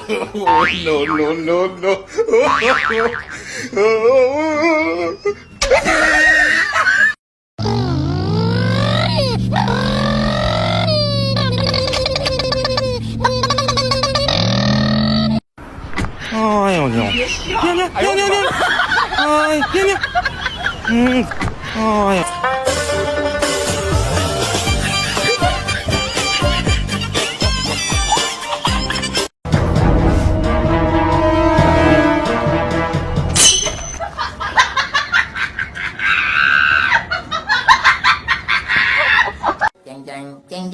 no, no, no, no. Ay, oh no. Yan. Ay, yan. Ay. Chang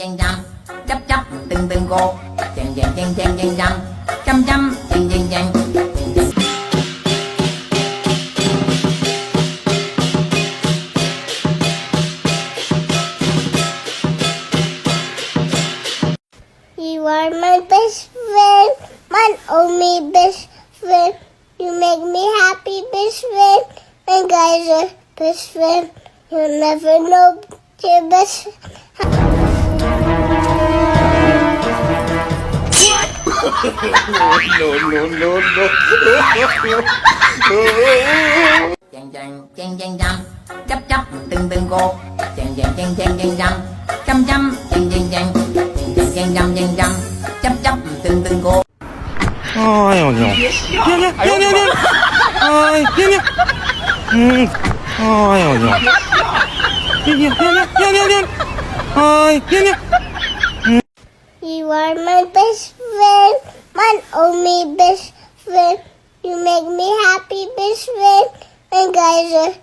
chắp từng cô chang chăm chang. You are my best friend, my only best friend. You make me happy, best friend. And guys are best friend. You'll never know your best. No, no, no. Chang chắp từng cô chang chăm chang chắp từng cô. Ay, oh no. Yan. Ay, yan. Ay, oh no. Yan. Ay, yan. You are my best friend, my only best friend. You make me happy, best friend. And guys are.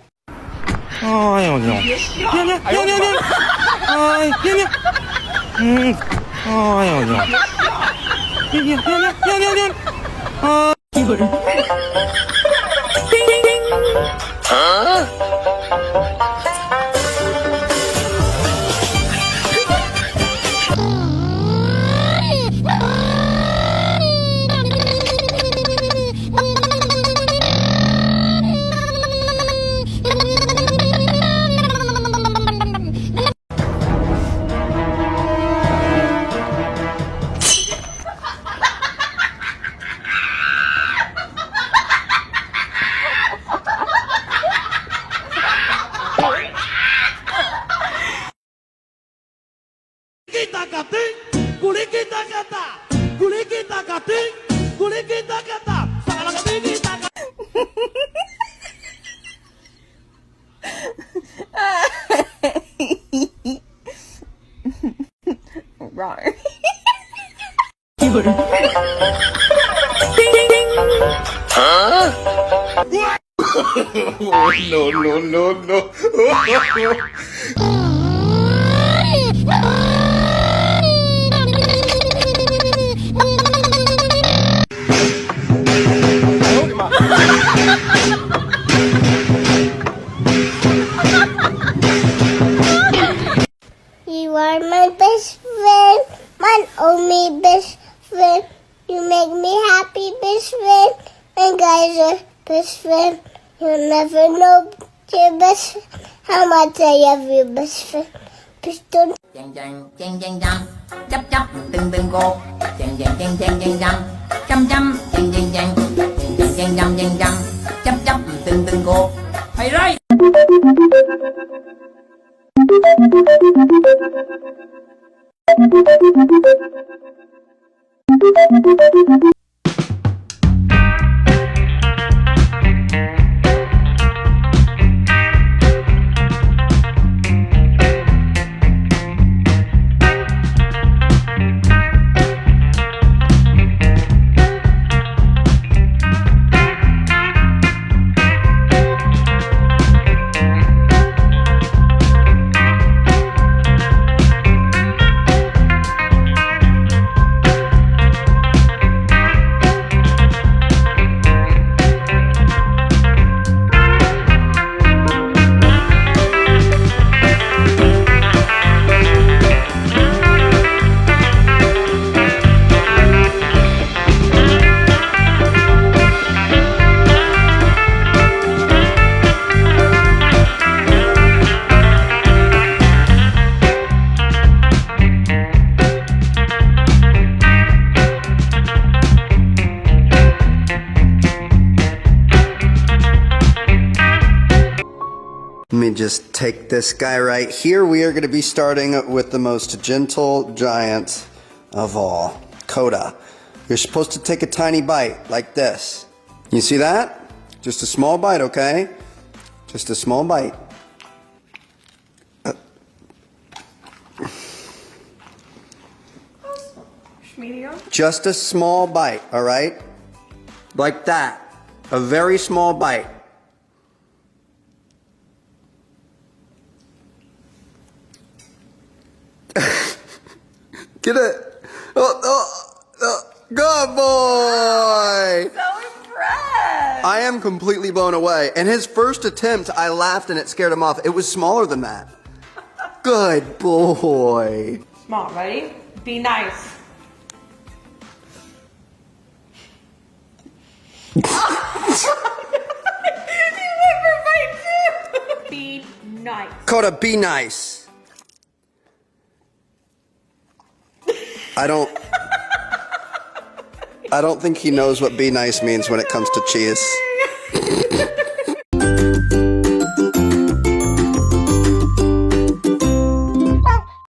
Ay, oh no. Yan. Ay, yan. Ay, oh no. Yan. Right. No, no, no. You are my best friend, my only best friend. You make me happy, best friend. And guys are best friend. You'll never know your best. How much I love your best friend. Please don't. Chang chắp từng cô chang chăm từng cô. Hay rồi. me just take this guy right here. We are going to be starting with the most gentle giant of all, Coda. You're supposed to take a tiny bite like this. You see that? Just a small bite, okay? Just a small bite. Medium. Just a small bite, all right? Like that. A very small bite. Get it. Good boy. So impressed. I am completely blown away. And his first attempt, I laughed and it scared him off. It was smaller than that. Good boy. Small, ready? Be nice. Be nice. Coda, be nice. I don't think he knows what be nice means when it comes to cheese.